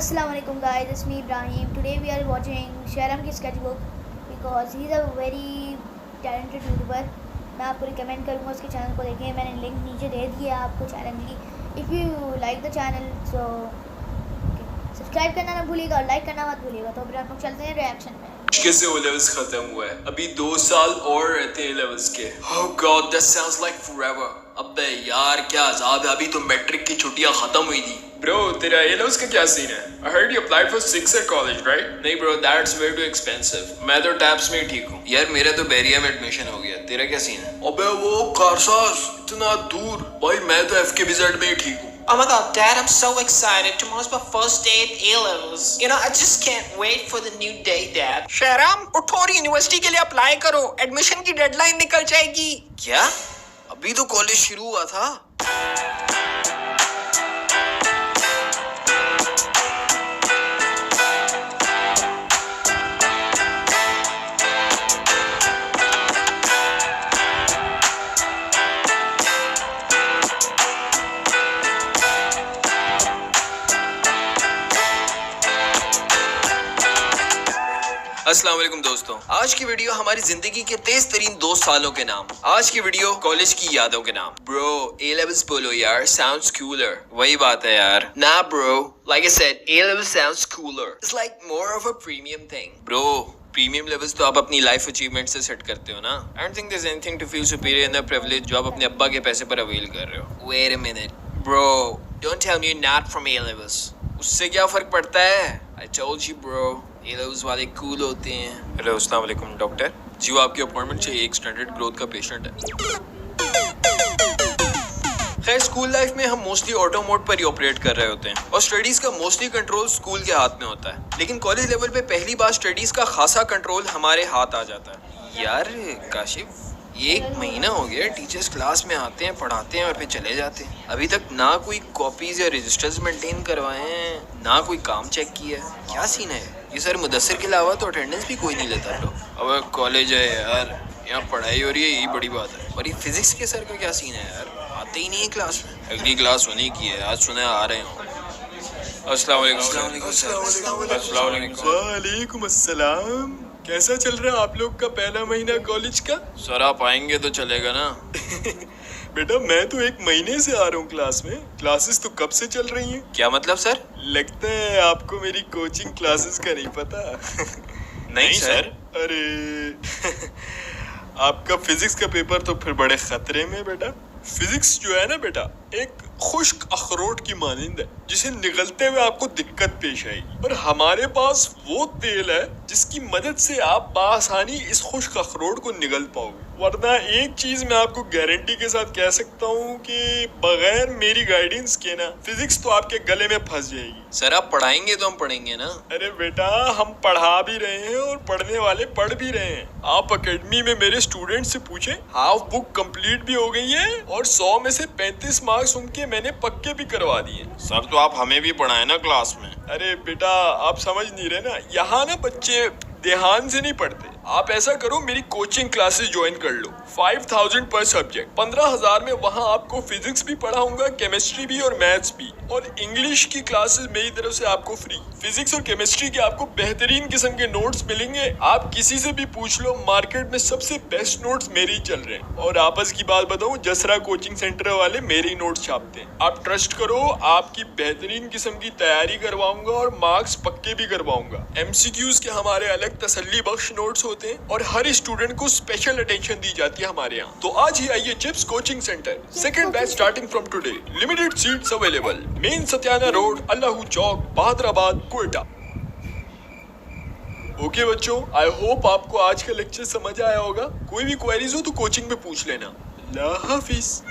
Assalamualaikum guys, it's me Ibrahim. Today we are watching Shahram की sketchbook because he is a very talented YouTuber. मैं आपको recommend करूँगा उसके channel को देखें. मैंने लिंक नीचे दे दिया आपको चैनल की. If you like the channel so subscribe करना ना भूलिएगा और लाइक करना मत भूलिएगा. तो फिर हम लोग चलते हैं रिएक्शन में. कैसे वो लेवल्स खत्म हुआ है, अभी 2 साल और रहते हैं लेवल्स के. Oh God, that sounds like forever. अबे यार क्या अजाब है, अभी तो मैट्रिक की छुट्टियां खत्म हुई थी. Bro, तेरा A levels का क्या सीन है? I heard you applied for 6 year college, right? नहीं bro, that's way too expensive. मैं तो टैप्स में ही ठीक हूँ. यार मेरा तो बैरिया में एडमिशन हो गया. तेरा क्या सीन है? अबे वो कारसास इतना दूर. भाई मैं तो FKBZ में ही ठीक हूँ. Oh my god, Dad, I'm so excited. Tomorrow's my first day at A-levels. You know, I just can't wait for the new day, Dad. Shahram, उठो और यूनिवर्सिटी के लिए अप्लाई करो. एडमिशन की डेडलाइन निकल जाएगी. क्या? अभी तो कॉलेज शुरू हुआ था. अस्सलाम वालेकुम दोस्तों, आज की वीडियो हमारी जिंदगी के तेज तरीन 2 सालों के नाम. आज की वीडियो कॉलेज की यादों के नाम. ब्रो, A levels बोलो यार, sounds cooler. वही बात है यार. Nah bro, like I said, A levels sounds cooler. It's like more of a premium thing. Bro, premium levels तो आप अपनी लाइफ अचीवमेंट से सेट करते हो ना. I don't think there is anything to feel superior in the privilege जो आप अपने अब्बा के पैसे पर अवेल कर रहे हो. Wait a minute bro, don't tell me you not from A levels. उससे क्या फर्क पड़ता है? I told you bro, A levels वाले कूल होते हैं. हेलो, अस्सलाम वालेकुम डॉक्टर जी. वो आपकी अपॉइंटमेंट चाहिए, एक स्टैंडर्ड ग्रोथ का पेशेंट है. खैर, स्कूल लाइफ में हम मोस्टली ऑटो मोड पर ही ऑपरेट कर रहे होते हैं और स्टडीज का मोस्टली कंट्रोल स्कूल के हाथ में होता है. लेकिन कॉलेज लेवल पे पहली बार स्टडीज का खासा कंट्रोल हमारे हाथ आ जाता है. यार काशिफ, 1 महीना हो गया टीचर्स क्लास में आते हैं, पढ़ाते हैं और फिर चले जाते हैं. अभी तक ना कोई कॉपीज या रजिस्टर्स मेंटेन करवाए हैं, ना कोई काम चेक किया. क्या सीन है ये सर? मुदस्सिर के अलावा तो अटेंडेंस भी कोई नहीं लेता. लो अब कॉलेज है यार, यहाँ पढ़ाई हो रही है, यही बड़ी बात है. और ये फिजिक्स के सर का क्या सीन है यार? आते ही नहीं है क्लास में. अगली क्लास होने की है, आज सुना आ रहे हो. अस्सलाम वालेकुम. अस्सलाम. कैसा चल रहा है आप लोग का पहला महीना कॉलेज का? सर आप आएंगे तो चलेगा ना. बेटा मैं तो 1 महीने से आ रहा हूँ क्लास में. क्लासेस तो कब से चल रही हैं? क्या मतलब सर? लगता है आपको मेरी कोचिंग क्लासेस का नहीं पता. नहीं सर. अरे आपका फिजिक्स का पेपर तो फिर बड़े खतरे में बेटा. फिजिक्स जो है ना बेटा, एक खुश्क अखरोट की मानिंद है जिसे निगलते हुए आपको दिक्कत पेश आएगी. और हमारे पास वो तेल है जिसकी मदद से आप बासानी इस खुश्क अखरोट को निगल पाओगे. वरना एक चीज मैं आपको गारंटी के साथ कह सकता हूँ कि बगैर मेरी गाइडेंस के ना फिजिक्स तो आपके गले में फंस जाएगी. सर आप पढ़ाएंगे तो हम पढ़ेंगे ना. अरे बेटा हम पढ़ा भी रहे हैं और पढ़ने वाले पढ़ भी रहे हैं. आप एकेडमी में मेरे स्टूडेंट से पूछें, हाफ बुक कंप्लीट भी हो गई है और 100 में से 35 मार्क्स उनके मैंने पक्के भी करवा दिए. सर तो आप हमें भी पढ़ाए ना क्लास में. अरे बेटा आप समझ नहीं रहे ना, यहाँ ना बच्चे ध्यान से नहीं पढ़ते. आप ऐसा करो, मेरी कोचिंग क्लासेस ज्वाइन कर लो. 5000 पर सब्जेक्ट, 15000 में वहाँ आपको फिजिक्स भी पढ़ाऊंगा, केमिस्ट्री भी और मैथ्स भी. और इंग्लिश की क्लासेस मेरी तरफ से आपको फ्री. फिजिक्स और केमिस्ट्री के आपको बेहतरीन किस्म के नोट्स मिलेंगे. आप किसी से भी पूछ लो, मार्केट में सबसे बेस्ट नोट्स मेरे ही चल रहे हैं. और आपस की बात बताऊं, जसरा कोचिंग सेंटर वाले मेरे ही नोट्स छापते हैं. आप ट्रस्ट करो, आपकी बेहतरीन किस्म की तैयारी करवाऊंगा और मार्क्स पक्के भी करवाऊंगा. MCQs के हमारे अलग तसल्ली बख्श नोट्स होते हैं और हर स्टूडेंट को स्पेशल अटेंशन दी जाती है हमारे यहाँ. तो आज ही आइए chips coaching centre. Second batch starting from today. Limited seats available. Main सत्याना रोड, अल्लाहू चौक, बहादुराबाद, कोयटा. ओके बच्चों, आई होप आपको आज का लेक्चर समझ आया होगा. कोई भी क्वेरीज हो तो कोचिंग में पूछ लेना. अल्लाह हाफिज.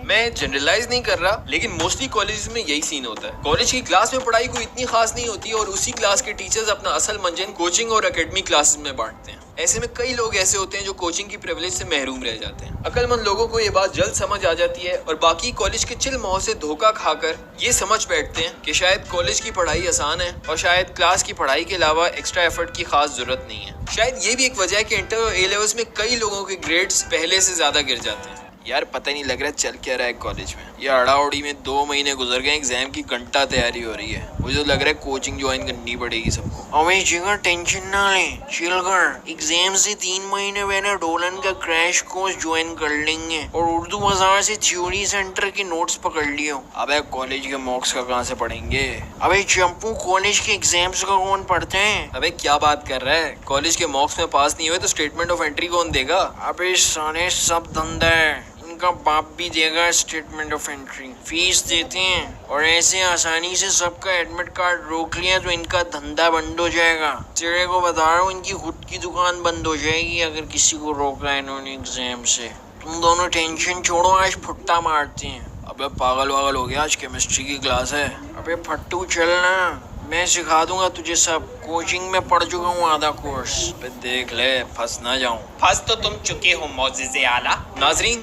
मैं जनरलाइज नहीं कर रहा, लेकिन मोस्टली कॉलेज में यही सीन होता है. कॉलेज की क्लास में पढ़ाई कोई इतनी खास नहीं होती और उसी क्लास के टीचर्स अपना असल मंजन कोचिंग और एकेडमी क्लासेस में बांटते हैं. ऐसे में कई लोग ऐसे होते हैं जो कोचिंग की प्रिविलेज से महरूम रह जाते हैं. अक्लमंद लोगों को ये बात जल्द समझ आ जाती है और बाकी कॉलेज के चिल माहौल से धोखा खाकर ये समझ बैठते हैं कि शायद कॉलेज की पढ़ाई आसान है और शायद क्लास की पढ़ाई के अलावा एक्स्ट्रा एफर्ट की खास जरूरत नहीं है. शायद ये भी एक वजह है कि इंटर और A लेवल्स में कई लोगों के ग्रेड्स पहले से ज्यादा गिर जाते हैं. यार पता नहीं लग रहा है चल क्या रहा है कॉलेज में. ये अड़ाउड़ी में 2 महीने गुजर गए, एग्जाम की घंटा तैयारी हो रही है। मुझे लग रहा है कोचिंग ज्वाइन करनी पड़ेगी सबको। अबे जिगर टेंशन ना ले, चिल कर। एग्जाम से 3 महीने पहले डोलन का क्रैश कोर्स ज्वाइन कर लेंगे और उर्दू बाजार से थ्योरी सेंटर के नोट्स पकड़ लियो। अबे कॉलेज के मॉक्स का कहाँ से पढ़ेंगे? अबे चंपू, कॉलेज के एग्जाम्स का कौन पढ़ते हैं? अबे क्या बात कर रहा है? कॉलेज के मॉक्स में पास नहीं हुए तो स्टेटमेंट ऑफ एंट्री कौन देगा? अबे सारे सब धंधा है, इनका बाप भी देगा स्टेटमेंट ऑफ एंट्री। फीस देते हैं और ऐसे आसानी से सबका एडमिट कार्ड रोक लिया तो इनका धंधा बंद हो जाएगा। तेरे को बता रहा हूँ, इनकी खुद की दुकान बंद हो जाएगी अगर किसी को रोका इन्होंने एग्जाम से। तुम दोनों टेंशन छोड़ो, आज फुट्टा मारते हैं। अबे पागल वागल हो गया, आज केमिस्ट्री की क्लास है। अबे फट्टू चलना, मैं सिखा दूंगा तुझे सब। कोचिंग में पढ़ चुका हूँ आधा कोर्स। अबे देख ले, फंस ना जाऊं। फंस तो तुम चुके हो मोअज़्ज़िज़े आला। नाजरीन,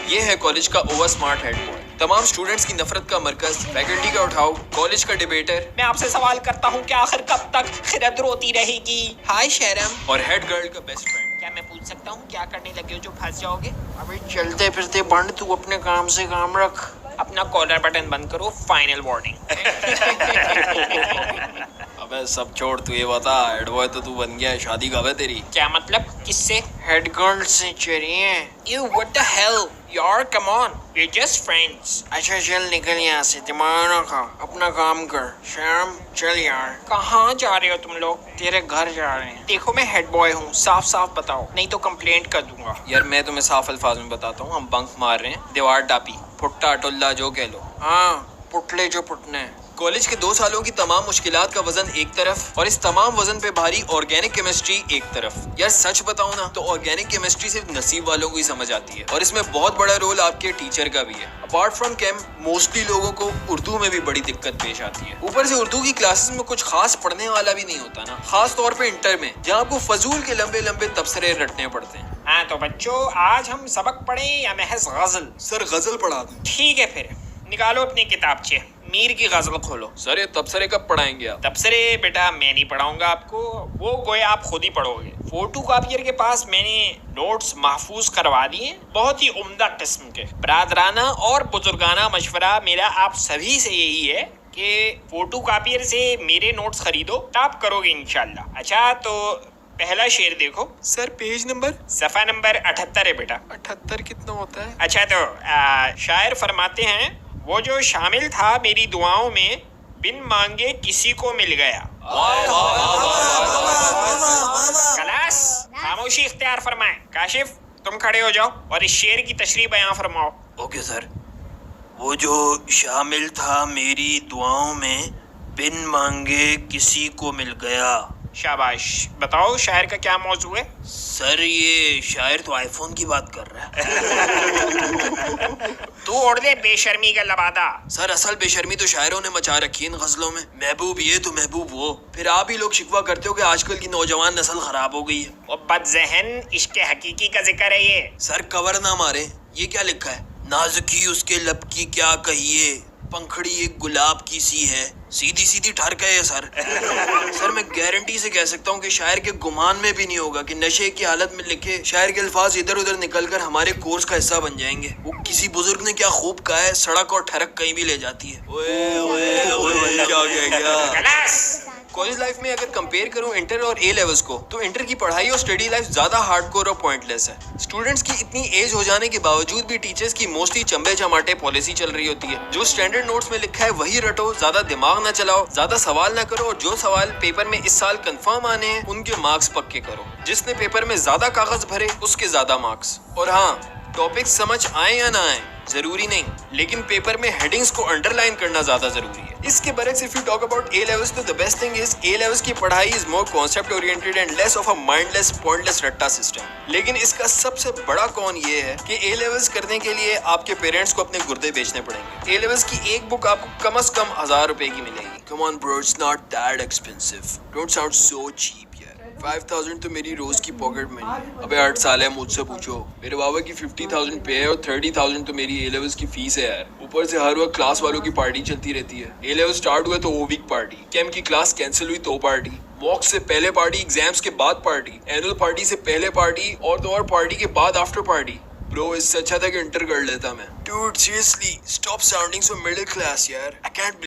ये है कॉलेज का ओवर स्मार्ट हेड बॉय, तमाम स्टूडेंट्स की नफरत का मरकज, फैकल्टी का उठाओ, कॉलेज का डिबेटर। मैं आपसे सवाल करता हूँ कि आखिर कब तक खिरद रोती रहेगी? हाय शहरम। और हेड गर्ल का बेस्ट फ्रेंड। क्या मैं पूछ सकता हूँ क्या करने लगे हो जो फंस जाओगे? अबे चलते फिरते बंद, तू अपने काम से काम रख। अपना कॉलर बटन बंद करो, फाइनल वार्निंग। अबे सब छोड़, तू ये बता, हेड बॉय तो तू बन गया है, शादी कब है तेरी? क्या मतलब? किससे? हेड गर्ल से। चलिए। यू व्हाट द हेल यार, come on, we just friends. अच्छा चल निकल यहाँ से, दिमाग ना खा, अपना काम कर। शर्म, चल यार। कहाँ जा रहे हो तुम लोग? तेरे घर जा रहे हैं। देखो मैं हेड बॉय हूँ, साफ साफ बताओ नहीं तो कंप्लेंट कर दूंगा। यार मैं तुम्हें साफ अल्फाज में बताता हूँ, हम बंक मार रहे हैं, दीवार टापी, फुट्टा टुल्ला जो कह लो। हाँ, पुटले जो पुटने। कॉलेज के 2 सालों की तमाम मुश्किलात का वजन एक तरफ और इस तमाम वजन पे भारी ऑर्गेनिक केमिस्ट्री एक तरफ। यार सच बताऊं ना तो ऑर्गेनिक केमिस्ट्री सिर्फ नसीब वालों को ही समझ आती है और इसमें बहुत बड़ा रोल आपके टीचर का भी है। अपार्ट फ्रॉम केम, मोस्टली लोगों को उर्दू में भी बड़ी दिक्कत पेश आती है। ऊपर से उर्दू की क्लासेस में कुछ खास पढ़ने वाला भी नहीं होता ना, खास तौर पे इंटर में, जहाँ आपको फजूल के लंबे लंबे तबसरे रटने पड़ते हैं। हाँ तो बच्चों, आज हम सबक पढ़े या महज गजल? सर गजल पढ़ा दो। ठीक है फिर, निकालो अपने किताबचे, मीर की गजल खोलो। सर ये तबसरे कब पढ़ाएंगे आप? तबसरे बेटा मैं नहीं पढ़ाऊंगा आपको, वो गोया आप खुद ही पढ़ोगे। फोटो कॉपियर के पास मैंने नोट्स महफूज करवा दिए, बहुत ही उम्दा किस्म के। बरादराना और बुजुर्गाना मशवरा मेरा आप सभी से यही है कि फोटो कॉपियर से मेरे नोट्स खरीदो, टॉप करोगे इंशाल्लाह। अच्छा तो पहला शेर देखो। Sir page number? सफ़ा नंबर 78 है बेटा। 78 कितना होता है? अच्छा तो शायर फरमाते हैं, वो जो शामिल था मेरी दुआओं में, बिन मांगे किसी को मिल गया। खलास, खामोशी इख्तियार फरमाएं। काशिफ तुम खड़े हो जाओ और इस शेर की तशरीह बयां फरमाओ। Okay sir. वो जो शामिल था मेरी दुआओं में, बिन मांगे किसी को मिल गया। शाबाश, बताओ शायर का क्या मौजू है? सर ये शायर तो आईफोन की बात कर रहा है। तू ओढ़ दे बेशर्मी का लबादा। सर असल बेशर्मी तो शायरों ने मचा रखी है इन गजलों में। महबूब ये तो महबूब वो। फिर आप ही लोग शिकवा करते हो कि आजकल की नौजवान नस्ल खराब हो गई है। वो बदजहन इश्क हकीकी का जिक्र है ये। सर कवर ना मारे, ये क्या लिखा है? नाजुकी उसके लब की क्या कहिए, पंखड़ी एक गुलाब की सी है, सीधी सीधी ठरक है सर। सर मैं गारंटी से कह सकता हूँ कि शायर के गुमान में भी नहीं होगा कि नशे की हालत में लिखे शायर के अल्फाज इधर उधर निकलकर हमारे कोर्स का हिस्सा बन जाएंगे। वो किसी बुजुर्ग ने क्या खूब कहा है, सड़क और ठरक कहीं भी ले जाती है। ओए ओए ओए क्या खलास। कॉलेज लाइफ में अगर कंपेयर करूं इंटर और ए लेवल्स को, तो इंटर की पढ़ाई और स्टडी लाइफ ज्यादा हार्डकोर और पॉइंटलेस है। स्टूडेंट्स की इतनी एज हो जाने के बावजूद भी टीचर्स की मोस्टली चंबे चमाटे पॉलिसी चल रही होती है। जो स्टैंडर्ड नोट्स में लिखा है वही रटो, ज्यादा दिमाग ना चलाओ, ज्यादा सवाल ना करो और जो सवाल पेपर में इस साल कंफर्म आने हैं उनके मार्क्स पक्के करो। जिसने पेपर में ज्यादा कागज भरे उसके ज्यादा मार्क्स। और हाँ, टॉपिक्स समझ आए या ना आए जरूरी नहीं, लेकिन पेपर में हेडिंग्स को अंडरलाइन करना ज्यादा जरूरी है। इसके बरक्स if you talk about A levels, तो the best thing is A levels की पढ़ाई is more concept oriented and less of a mindless pointless रट्टा सिस्टम। लेकिन इसका सबसे बड़ा कौन ये है कि ए लेवल्स करने के लिए आपके पेरेंट्स को अपने गुर्दे बेचने पड़ेंगे। ए लेवल्स की एक बुक आपको कम से कम 1000 रुपए की मिलेगी। Come on bro, it's not that expensive, don't sound so cheap. 5000 तो मेरी रोज की पॉकेट मनी है। अबे 8 साल है, मुझसे पूछो। मेरे बाबा की 50,000 पे है और 30,000 तो मेरी ए लेवल्स की फीस है यार। ऊपर से हर वक्त क्लास वालों की पार्टी चलती रहती है। ए लेवल स्टार्ट हुआ तो वो वीक पार्टी, केम की क्लास कैंसिल हुई तो पार्टी, मॉक से पहले पार्टी, एग्जाम्स के बाद पार्टी, एनुअल पार्टी से पहले पार्टी और तो और पार्टी के बाद आफ्टर पार्टी। ब्रो, इससे अच्छा था कि इंटर कर लेता मैं। Dude seriously stop sounding so middle class यार। I cantt